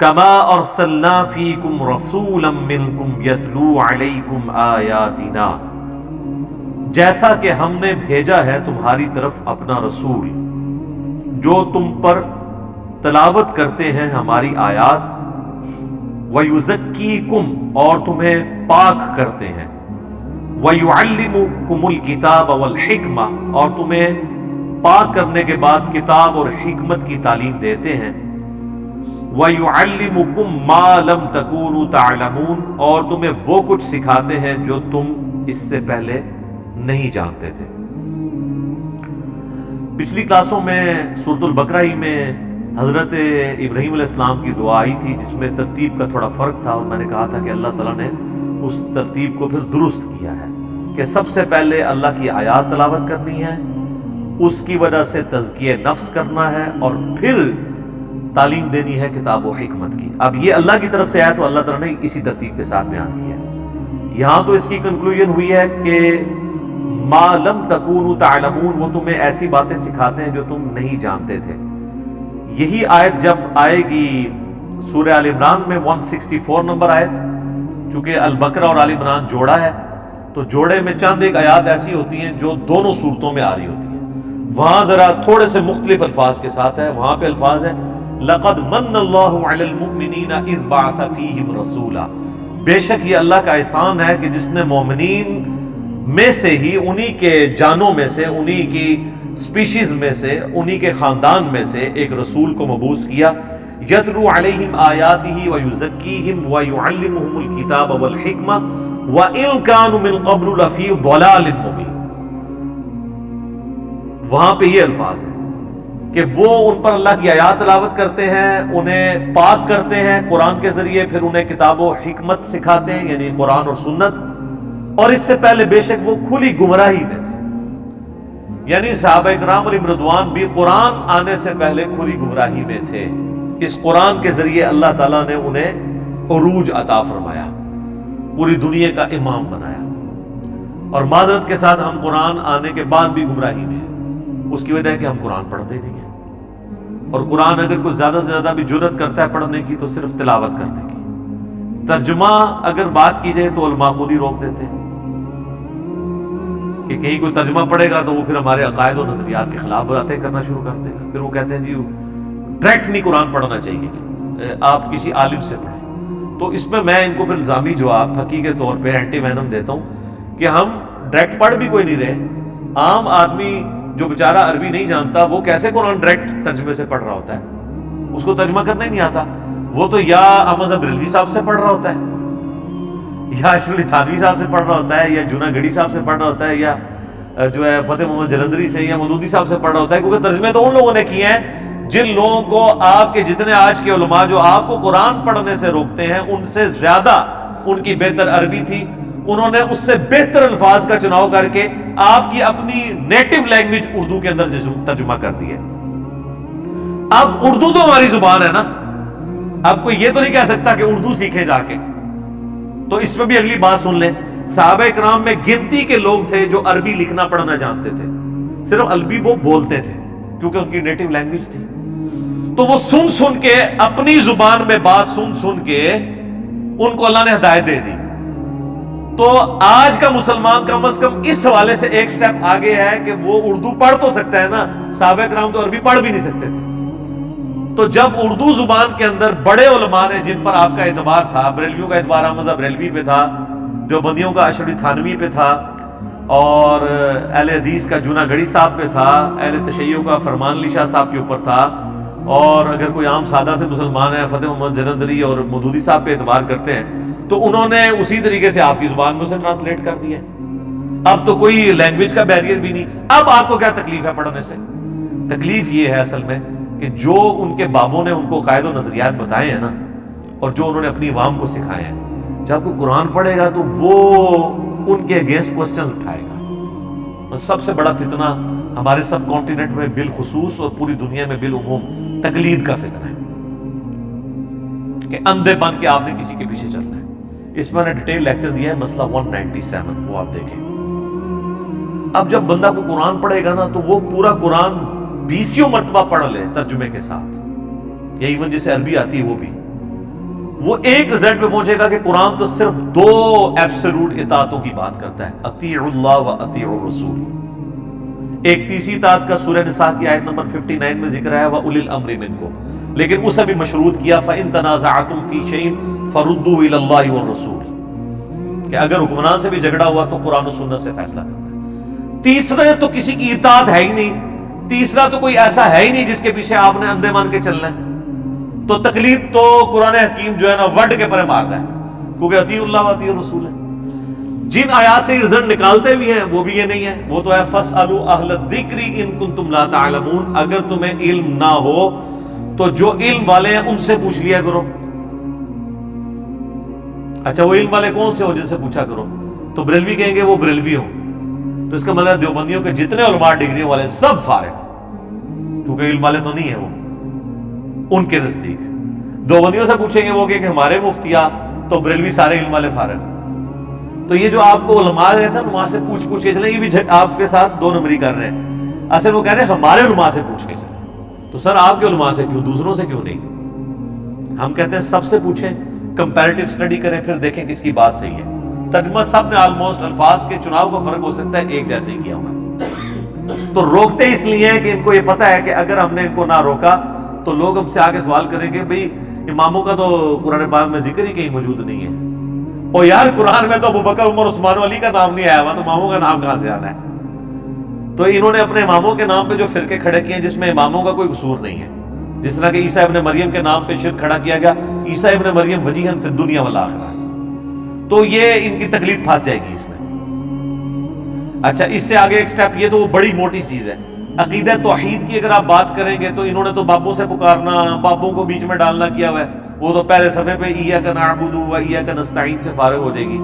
کما ارسلنا فیکم رسولا منکم یتلو علیکم آیاتنا، جیسا کہ ہم نے بھیجا ہے تمہاری طرف اپنا رسول جو تم پر تلاوت کرتے ہیں ہماری آیات، وَيُزَكِّيكُمْ اور تمہیں پاک کرتے ہیں، وَيُعَلِّمُكُمُ الْكِتَابَ وَالْحِكْمَةَ اور تمہیں پاک کرنے کے بعد کتاب اور حکمت کی تعلیم دیتے ہیں، وَيُعَلِّمُكُمْ مَا لَمْ تَكُونُوا تَعْلَمُونَ اور تمہیں وہ کچھ سکھاتے ہیں جو تم اس سے پہلے نہیں جانتے تھے۔ پچھلی کلاسوں میں سورۃ البقرہ ہی میں حضرت ابراہیم علیہ السلام کی دعا آئی تھی، جس میں ترتیب کا تھوڑا فرق تھا، اور میں نے کہا تھا کہ اللہ تعالیٰ نے اس ترتیب کو پھر درست کیا ہے کہ سب سے پہلے اللہ کی آیات تلاوت کرنی ہے، اس کی وجہ سے تزکیہ نفس کرنا ہے، اور پھر تعلیم دینی ہے کتاب و حکمت کی۔ اب یہ اللہ کی طرف سے آیا تو اللہ تعالیٰ نے اسی ترتیب کے ساتھ بیان کیا ہے۔ یہاں تو اس کی کنکلوژن ہوئی ہے کہ ما لم تکونوا تعلمون، وہ تمہیں ایسی باتیں سکھاتے ہیں جو تم نہیں جانتے تھے۔ یہی آیت جب آئے گی سورہ آل عمران میں 164 نمبر آیت، چونکہ البقرہ اور آل عمران جوڑا ہے تو جوڑے میں چند ایک آیات ایسی ہوتی ہیں جو دونوں صورتوں میں آ رہی ہوتی ہیں، وہاں ذرا تھوڑے سے مختلف الفاظ کے ساتھ ہے۔ وہاں پہ الفاظ ہے لَقَدْ مَنَّ اللَّهُ عَلَى الْمُؤْمِنِينَ إِذْ بَعَثَ فِيهِمْ رَسُولًا، بے شک یہ اللہ کا احسان ہے کہ جس نے مومنین میں سے ہی، انہی کے جانوں میں سے، انہی کی سپیشیز میں سے، انہی کے خاندان میں سے ایک رسول کو مبعوث کیا، یتلو علیہم آیاتہ ویزکیہم ویعلمہم الکتاب والحکمہ وَإِن كَانُوا مِن قَبْلُ لَفِي ضَلَالٍ مُبِينٍ۔ وہاں پہ یہ الفاظ ہیں کہ وہ ان پر اللہ کی آیات تلاوت کرتے ہیں، انہیں پاک کرتے ہیں قرآن کے ذریعے، پھر انہیں کتاب و حکمت سکھاتے ہیں یعنی قرآن اور سنت، اور اس سے پہلے بے شک وہ کھلی گمراہی میں تھے، یعنی صحابہ اکرام علیہم رضوان بھی قرآن آنے سے پہلے کھلی گمراہی میں تھے۔ اس قرآن کے ذریعے اللہ تعالیٰ نے انہیں عروج عطا فرمایا، پوری دنیا کا امام بنایا، اور معذرت کے ساتھ ہم قرآن آنے کے بعد بھی گمراہی میں ہیں۔ اس کی وجہ ہے کہ ہم قرآن پڑھتے نہیں ہیں، اور قرآن اگر کوئی زیادہ سے زیادہ بھی جرأت کرتا ہے پڑھنے کی تو صرف تلاوت کرنے کی، ترجمہ اگر بات کی جائے تو علماء خود ہی روک دیتے ہیں کہ کہیں کوئی ترجمہ پڑھے گا تو وہ پھر ہمارے عقائد و نظریات کے خلاف باتیں کرنا شروع کر دے گا، پھر وہ کہتے ہیں جی ڈائریکٹ نہیں قرآن پڑھنا چاہیے، آپ کسی عالم سے پڑھیں۔ تو اس میں میں ان کو پھر الزامی جواب حقیقی کے طور پہ اینٹی وینم دیتا ہوں کہ ہم ڈائریکٹ پڑھ بھی کوئی نہیں رہے، عام آدمی جو بیچارہ عربی نہیں جانتا وہ کیسے قرآن ڈائریکٹ ترجمے سے پڑھ رہا ہوتا ہے؟ اس کو ترجمہ کرنا ہی نہیں آتا، وہ تو یا احمد بریلوی صاحب سے پڑھ رہا ہوتا ہے، یا اشرف علی تھانوی صاحب سے پڑھ رہا ہوتا ہے، یا جونا گڑھی صاحب سے پڑھ رہا ہوتا ہے، یا جو ہے فتح محمد جلندری سے یا مودودی صاحب سے پڑھ رہا ہوتا ہے، کیونکہ ترجمے تو ان لوگوں نے کیے ہیں جن لوگوں کو آپ کے جتنے آج کے علماء جو آپ کو قرآن پڑھنے سے روکتے ہیں ان سے زیادہ ان کی بہتر عربی تھی، انہوں نے اس سے بہتر الفاظ کا چناؤ کر کے آپ کی اپنی نیٹو لینگویج اردو کے اندر ترجمہ کر دی ہے۔ اب اردو تو ہماری زبان ہے نا، اب کوئی یہ تو نہیں کہہ سکتا کہ اردو سیکھے جا کے۔ تو اس میں بھی اگلی بات سن لیں، صحابہ کرام میں گنتی کے لوگ تھے جو عربی لکھنا پڑھنا جانتے تھے، صرف عربی وہ بولتے تھے کیونکہ ان کی نیٹو لینگویج تھی، تو وہ سن سن کے اپنی زبان میں بات سن کے ان کو اللہ نے ہدایت دے دی۔ تو آج کا مسلمان کم از کم اس حوالے سے ایک سٹیپ آگے ہے کہ وہ اردو پڑھ تو سکتا ہے نا، صحابہ کرام تو عربی پڑھ بھی نہیں سکتے تھے۔ تو جب اردو زبان کے اندر بڑے علماء نے جن پر آپ کا اعتبار تھا، بریلویوں کا اعتبار احمد بریلوی پہ تھا، دیوبندیوں کا اشرف علی تھانوی پہ تھا، اور اہل حدیث کا جونا گڑھی صاحب پہ تھا، اہل تشیع کا فرمان علی شاہ صاحب کے اوپر تھا، اور اگر کوئی عام سادہ سے مسلمان ہے فتح محمد جلندری اور مودودی صاحب پہ اعتبار کرتے ہیں، تو انہوں نے اسی طریقے سے آپ کی زبان میں اسے ٹرانسلیٹ کر دیا۔ اب تو کوئی لینگویج کا بیریئر بھی نہیں۔ اب آپ کو کیا تکلیف ہے پڑھنے سے؟ تکلیف یہ ہے اصل میں کہ جو ان کے بابوں نے ان کو قائد و نظریات بتائے ہیں نا، اور جو انہوں نے اپنی عوام کو سکھائے ہیں، جب کوئی قرآن پڑھے گا تو وہ ان کے اگینسٹ کوسچنز اٹھائے گا۔ اور سب سے بڑا فتنہ ہمارے سب کانٹیننٹ میں بالخصوص اور پوری دنیا میں بالعموم تقلید کا فتنہ ہے کہ اندھے بن کے آپ نے کسی کے پیچھے چلنا ہے۔ اس میں نے ڈیٹیل لیکچر دیا ہے، مسئلہ 197، وہ آپ دیکھیں۔ اب جب بندہ کو قرآن پڑھے گا نا تو وہ پورا قرآن 20 مرتبہ پڑھ لے ترجمے کے ساتھ، یا ایون جسے عربی آتی ہے وہ بھی، وہ ایک رزلٹ پہ پہنچے گا کہ قرآن تو صرف دو ایبسولوٹ اطاعتوں کی بات کرتا ہے، اطیعوا اللہ و اطیعوا الرسول۔ ایک تیسری اطاعت کا سورہ نساء کی آیت نمبر 59 میں ذکر ہے وَأُولِي الْأَمْرِ مِنْكُمْ، لیکن اسے بھی مشروط کیا فَإِن تَنَازَعْتُمْ فِي شَيْءٍ فَرُدُّوهُ إِلَى اللَّهِ وَالرَّسُولِ، کہ اگر حکمران سے بھی جھگڑا ہوا تو قرآن و سنت سے فیصلہ کرنا ہے۔ تیسرا تو کسی کی اطاعت ہے ہی نہیں، تیسرا تو کوئی ایسا ہے ہی نہیں جس کے پیچھے آپ نے اندھے مان کے چلنا ہے، تو تقلید تو قرآن حکیم جو ہے نا وڈ کے پرے مارتا ہے، کیونکہ اطیعوا اللہ و اطیعوا الرسول ہے۔ جن آیات سے رزلٹ نکالتے بھی ہیں وہ بھی یہ نہیں ہے، وہ تو ہے فَاسْأَلُوا أَهْلَ الذِّكْرِ إِن كُنتُمْ لَا تَعْلَمُونَ، اگر تمہیں علم نہ ہو تو جو علم والے ہیں ان سے پوچھ لیا کرو۔ اچھا وہ علم والے کون سے ہو جن سے پوچھا کرو؟ تو بریلوی کہیں گے وہ بریلوی ہوں، تو اس کا مطلب دیوبندیوں کے جتنے علماء ڈگریوں والے سب فارغ، کیونکہ علم والے تو نہیں ہیں وہ ان کے نزدیک۔ دیوبندیوں سے پوچھیں گے وہ کہ ہمارے مفتیاں، تو بریلوی سارے علم والے فارغ۔ تو یہ جو آپ کو علماء رہتا ہے علماء سے پوچھ کے چلیں، یہ بھی آپ کے ساتھ دو نمبری کر رہے ہیں۔ اصل وہ کہہ رہے ہیں ہمارے علماء سے پوچھ کے چلیں، تو سر آپ کے علماء سے کیوں، دوسروں سے کیوں نہیں؟ ہم کہتے ہیں سب سے پوچھیں، کمپیریٹیو سٹڈی کریں، پھر دیکھیں کس کی بات صحیح ہے۔ ترجمہ سب نے آلموسٹ الفاظ کے چناؤ کا فرق ہو سکتا ہے ایک جیسے ہی کیا ہوگا، تو روکتے اس لیے ہیں کہ ان کو یہ پتہ ہے کہ اگر ہم نے ان کو نہ روکا تو لوگ ہم سے آگے سوال کریں گے بھئی اماموں کا تو قرآن پاک میں ذکر ہی کہیں موجود نہیں ہے، اور یار قرآن میں تو ابوبکر عمر عثمان و علی کا نام نہیں آیا ہوا، تو اماموں کا نام کہاں سے آنا ہے؟ تو انہوں نے اپنے اماموں کے نام پہ جو فرقے کھڑے کیے ہیں جس میں اماموں کا کوئی قصور نہیں ہے، جس طرح کہ عیسیٰ ابن مریم کے نام پہ شرک کھڑا کیا گیا، عیسیٰ ابن مریم وجیہاً فی الدنیا والآخرہ، تو یہ ان کی تکلیف پھنس جائے گی اس میں۔ اچھا اس سے آگے ایک سٹیپ، یہ تو وہ بڑی موٹی چیز ہے، عقیدہ توحید کی اگر آپ بات کریں گے تو انہوں نے تو بابوں سے پکارنا، بابوں کو بیچ میں ڈالنا کیا ہوا ہے، وہ تو پہلے صفحے پہ ایاک نعبد و ایاک نستعین سے فارغ ہو جائے گی۔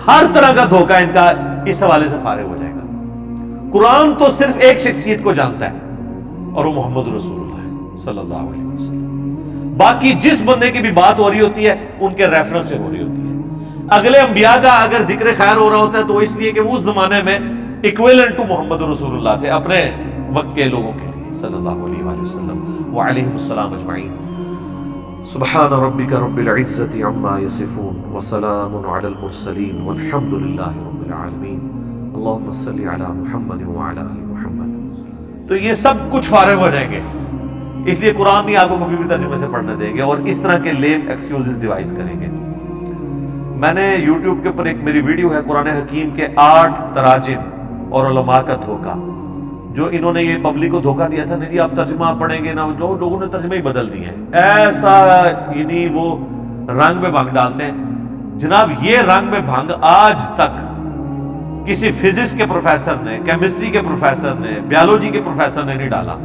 ہر طرح کا دھوکہ ان کا اس حوالے سے فارغ ہو جائے گا۔ قرآن تو صرف ایک شخصیت کو جانتا ہے اور وہ محمد رسول اللہ صلی اللہ علیہ وسلم، باقی جس بندے کی بھی بات ہو رہی ہوتی ہے ان کے ریفرنس سے ہو رہی ہوتی ہے۔ اگلے انبیاء کا اگر ذکر خیر ہو رہا ہوتا ہے تو اس لیے کہ وہ اس زمانے میں ایکویلنٹ ٹو محمد رسول اللہ تھے اپنے وقت کے لوگوں کے لیے صلی اللہ علیہ وآلہ وسلم وعلیہم السلام اجمعین۔ سبحان ربک رب العزت عما یصفون وسلام علی المرسلین والحمد للہ رب العالمین، اللہم صلی علی محمد وعلی آل محمد۔ تو یہ سب کچھ فارغ ہو جائیں گے، اس لیے قرآن نہیں آپ کو کبھی بھی ترجمے سے پڑھنے دیں گے اور اس طرح کے لیم ایکسکیوزز ڈیوائز کریں گے۔ میں نے یوٹیوب کے اوپر ایک میری ویڈیو ہے قرآن حکیم کے 8 تراجم اور علماء کا دھوکہ، جو انہوں نے یہ پبلک کو دھوکہ دیا تھا، نہیں جی آپ ترجمہ پڑھیں گے نا، لوگوں نے ترجمے ہی بدل دیے ہیں، ایسا یعنی وہ رنگ میں بھنگ ڈالتے ہیں۔ جناب یہ رنگ میں بھنگ آج تک کسی فزکس کے پروفیسر نے، کیمسٹری کے پروفیسر نے، بیالوجی کے پروفیسر نے نہیں ڈالا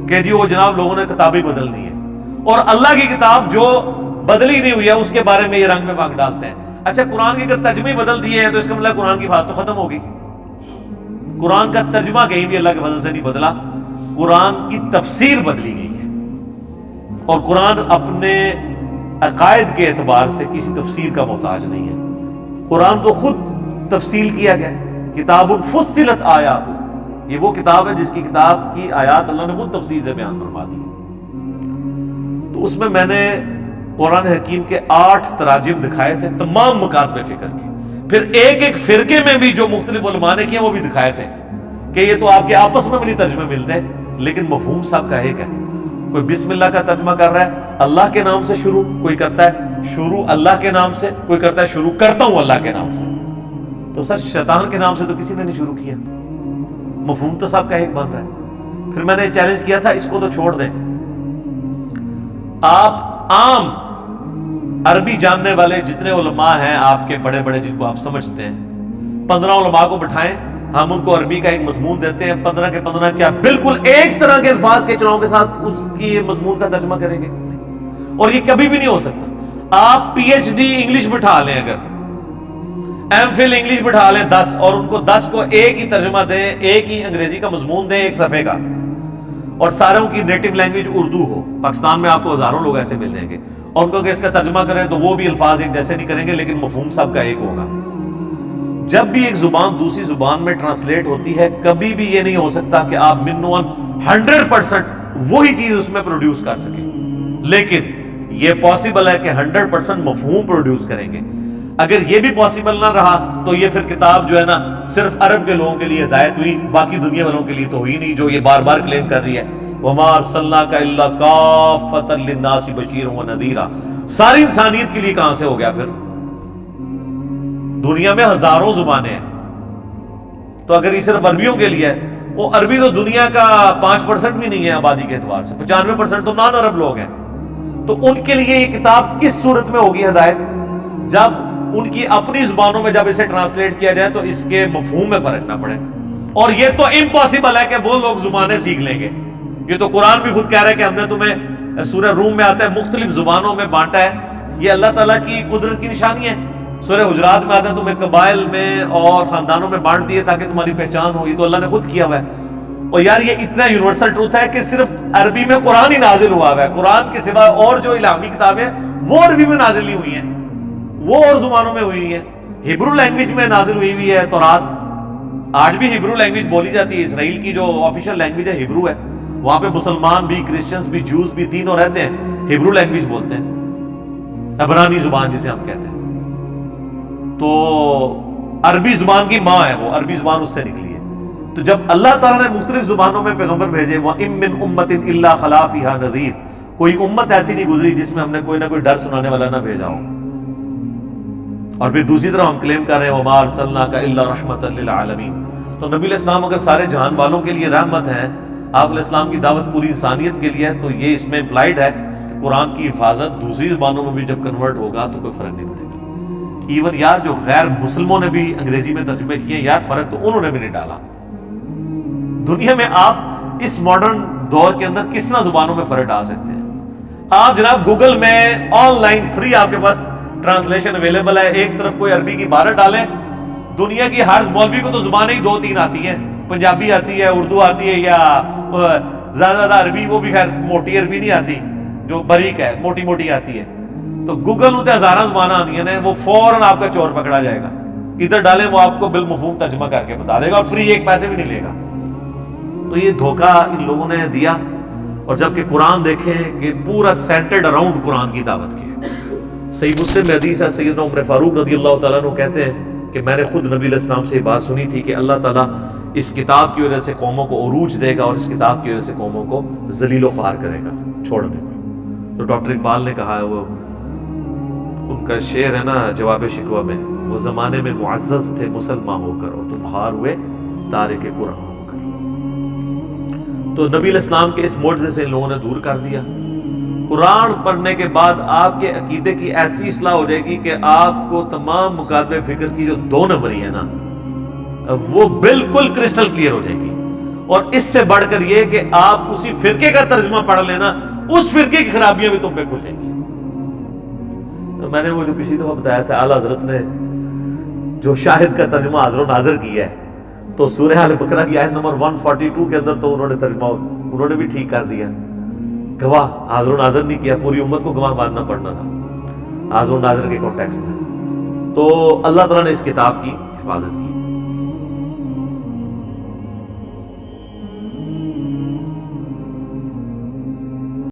کہ جی وہ جناب لوگوں نے کتابیں بدل دی ہیں، اور اللہ کی کتاب جو بدلی نہیں ہوئی ہے اس کے بارے میں یہ رنگ میں بھنگ ڈالتے ہیں۔ اچھا قرآن کے اگر ترجمے بدل دیے ہیں تو اس کا مطلب قرآن کی بات تو ختم ہوگی۔ قرآن کا ترجمہ کہیں بھی اللہ کے فضل سے نہیں بدلا، قرآن کی تفسیر بدلی گئی ہے، اور قرآن اپنے عقائد کے اعتبار سے کسی تفسیر کا محتاج نہیں ہے۔ قرآن کو خود تفصیل کیا گیا ہے، کتاب فصلت آیات، یہ وہ کتاب ہے جس کی کتاب کی آیات اللہ نے خود تفصیل سے بیان فرما دی۔ تو اس میں نے قرآن حکیم کے 8 تراجم دکھائے تھے تمام مکاتب فکر کے، پھر ایک ایک فرقے میں بھی جو مختلف علماء نے کیے وہ بھی دکھائے تھے کہ یہ تو آپ کے آپس میں بھی نہیں ترجمے ملتے، لیکن مفہوم سب کا ایک ہے۔ کوئی بسم اللہ کا ترجمہ کر رہا ہے اللہ کے نام سے شروع، کوئی کرتا ہے شروع اللہ کے نام سے، کوئی کرتا ہے شروع کرتا ہوں اللہ کے نام سے، تو سر شیطان کے نام سے تو کسی نے نہیں شروع کیا، مفہوم تو سب کا ایک بن رہا ہے۔ پھر میں نے چیلنج کیا تھا اس کو تو چھوڑ دیں، آپ عام عربی جاننے والے جتنے علماء ہیں آپ کے بڑے بڑے جن کو آپ سمجھتے ہیں، 15 علماء کو بٹھائیں، ہم ان کو عربی کا ایک مضمون دیتے ہیں، 15 کے 15 کیا بالکل ایک طرح کے الفاظ کے چناؤ کے ساتھ اس کی مضمون کا ترجمہ کریں گے، اور یہ کبھی بھی نہیں ہو سکتا۔ آپ پی ایچ ڈی انگلش بٹھا لیں، اگر ایم فل انگلش بٹھا لیں 10، اور ان کو 10 کو ایک ہی ترجمہ دیں، ایک ہی انگریزی کا مضمون دیں ایک صفحے کا، اور ساروں کی نیٹو لینگویج اردو ہو، پاکستان میں آپ کو ہزاروں لوگ ایسے مل جائیں گے، اور ان کو کہ اس کا ترجمہ کریں تو وہ بھی الفاظ ایک جیسے نہیں کریں گے، لیکن مفہوم سب کا ایک ہوگا۔ جب بھی ایک زبان دوسری زبان میں ٹرانسلیٹ ہوتی ہے، کبھی بھی یہ نہیں ہو سکتا کہ آپ منوان 100% وہی چیز اس میں پروڈیوس کر سکیں. لیکن یہ پاسبل ہے کہ 100% مفہوم پروڈیوس کریں گے. اگر یہ بھی پاسبل نہ رہا تو یہ پھر کتاب جو ہے نا صرف عرب کے لوگوں کے لیے ہدایت ہوئی, باقی دنیا والوں کے لیے تو ہوئی نہیں, جو یہ بار بار کلیم کر رہی ہے وَمَا أَرْسَلْنَاكَ إِلَّا كَافَّةً لِلنَّاسِ بَشِيرًا وَنَذِيرًا. ساری انسانیت کے لیے کہاں سے ہو گیا پھر؟ دنیا میں ہزاروں زبانیں ہیں, تو اگر یہ صرف عربیوں کے لیے ہے, وہ عربی تو دنیا کا 5% بھی نہیں ہے آبادی کے اعتبار سے, 95% تو نان عرب لوگ ہیں. تو ان کے لیے یہ کتاب کس صورت میں ہوگی ہدایت؟ جب ان کی اپنی زبانوں میں جب اسے ٹرانسلیٹ کیا جائے تو اس کے مفہوم میں فرق نہ پڑے. اور یہ تو امپاسبل ہے کہ وہ لوگ زبانیں سیکھ لیں گے. یہ تو قرآن بھی خود کہہ رہا ہے کہ ہم نے تمہیں, سورہ روم میں آتا ہے, مختلف زبانوں میں بانٹا ہے. یہ اللہ تعالیٰ کی قدرت کی نشانی ہے. سورہ حجرات میں آتا ہے تمہیں قبائل میں اور خاندانوں میں بانٹ دیے تاکہ تمہاری پہچان ہو. یہ تو اللہ نے خود کیا ہوا ہے. اور یار یہ اتنا یونیورسل ٹروتھ ہے کہ صرف عربی میں قرآن ہی نازل ہوا ہے. قرآن کے سوا اور جو الہامی کتابیں وہ عربی میں نازل نہیں ہوئی ہیں, وہ اور زبانوں میں ہوئی ہیں. ہیبرو لینگویج میں نازل ہوئی ہے تورات. آج بھی ہیبرو لینگویج بولی جاتی ہے. اسرائیل کی جو آفیشیل لینگویج ہے ہیبرو ہے. وہاں پہ مسلمان بھی, کرسچنز بھی, جوز بھی تینوں رہتے ہیں, ہیبرو لینگویج بولتے ہیں, عبرانی زبان جسے ہم کہتے ہیں. تو عربی زبان کی ماں ہے وہ, عربی زبان اس سے نکلی ہے. تو جب اللہ تعالیٰ نے مختلف زبانوں میں پیغمبر بھیجے, وَإِن مِّنْ أُمَّةٍ إِلَّا خَلَا فِيهَا نَذِيرٌ, کوئی امت ایسی نہیں گزری جس میں ہم نے کوئی نہ کوئی ڈر سنانے والا نہ بھیجا ہو. اور پھر دوسری طرف ہم کلیم کر رہے ہیں وَمَا أَرْسَلْنَاكَ إِلَّا رَحْمَةً لِّلْعَالَمِينَ. تو نبی علیہ السلام اگر سارے جہان والوں کے لیے رحمت ہے, آپ علیہ السلام کی دعوت پوری انسانیت کے لیے ہے, تو یہ اس میں امپلائڈ ہے کہ قرآن کی حفاظت دوسری زبانوں میں بھی جب کنورٹ ہوگا تو کوئی فرق نہیں پڑے گا. ایون یار جو غیر مسلموں نے بھی انگریزی میں ترجمے کیے, یار فرق تو انہوں نے بھی نہیں ڈالا. دنیا میں آپ اس ماڈرن دور کے اندر کس طرح زبانوں میں فرق ڈال سکتے ہیں؟ آپ جناب گوگل میں آن لائن فری آپ کے پاس ٹرانسلیشن اویلیبل ہے. ایک طرف کوئی عربی کی عبارت ڈالیں, دنیا کی ہر مولوی کو تو زبانیں ہی 2-3 آتی ہیں, پنجابی آتی ہے, اردو آتی ہے, یا زیادہ زیادہ عربی, وہ بھی خیر موٹی عربی نہیں آتی, جو باریک ہے, موٹی موٹی آتی ہے. تو گوگل ہوتے ہزارہ زبانیں آتی ہیں, وہ فوراً آپ کا چور پکڑا جائے گا. ادھر ڈالیں وہ آپ کو بالمفہوم ترجمہ کر کے بتا دے گا, اور فری ایک پیسے بھی نہیں لے گا. تو یہ دھوکہ ان لوگوں نے دیا. اور جبکہ قرآن دیکھیں کہ پورا سینٹرڈ اراؤنڈ قرآن کی دعوت کی ہے. صحیح مسلم میں حدیث ہے, سیدنا عمر فاروق رضی اللہ تعالیٰ عنہ کہتے ہیں کہ میں نے خود نبی علیہ السلام سے یہ بات سنی تھی کہ اللہ تعالیٰ اس کتاب کی وجہ سے قوموں کو عروج دے گا, اور اس کتاب کی وجہ سے قوموں کو ذلیل و خوار کرے گا چھوڑنے کو. تو ڈاکٹر اقبال نے کہا ہے, وہ ان کا شعر ہے نا جواب شکوہ میں, وہ زمانے میں معزز تھے مسلمان ہو کر, اور تم خوار ہوئے تارک قرآن ہو کر. تو نبی علیہ السلام کے اس معجزے سے ان لوگوں نے دور کر دیا. قرآن پڑھنے کے بعد آپ کے عقیدے کی ایسی اصلاح ہو جائے گی کہ آپ کو تمام مکاتب فکر کی جو 2 نمبری ہے نا, وہ بالکل کرسٹل کلیئر ہو جائے گی. اور اس سے بڑھ کر یہ کہ آپ اسی فرقے کا ترجمہ پڑھ لینا, اس فرقے کی خرابیاں بھی تم پہ کھل جائیں گی. تو میں نے وہ جو پچھلی دفعہ بتایا تھا, اعلیٰ حضرت نے جو شاہد کا ترجمہ حاضر و ناظر کیا ہے, تو سورہ البقرہ کی آیت نمبر 142 کے اندر تو انہوں نے ترجمہ انہوں نے بھی ٹھیک کر دیا. گواہ حاضر و ناظر نہیں کیا, پوری امت کو گواہ ماننا پڑنا تھا حاضر و ناظر کے کانٹیکسٹ میں. تو اللہ تعالیٰ نے اس کتاب کی حفاظت کی.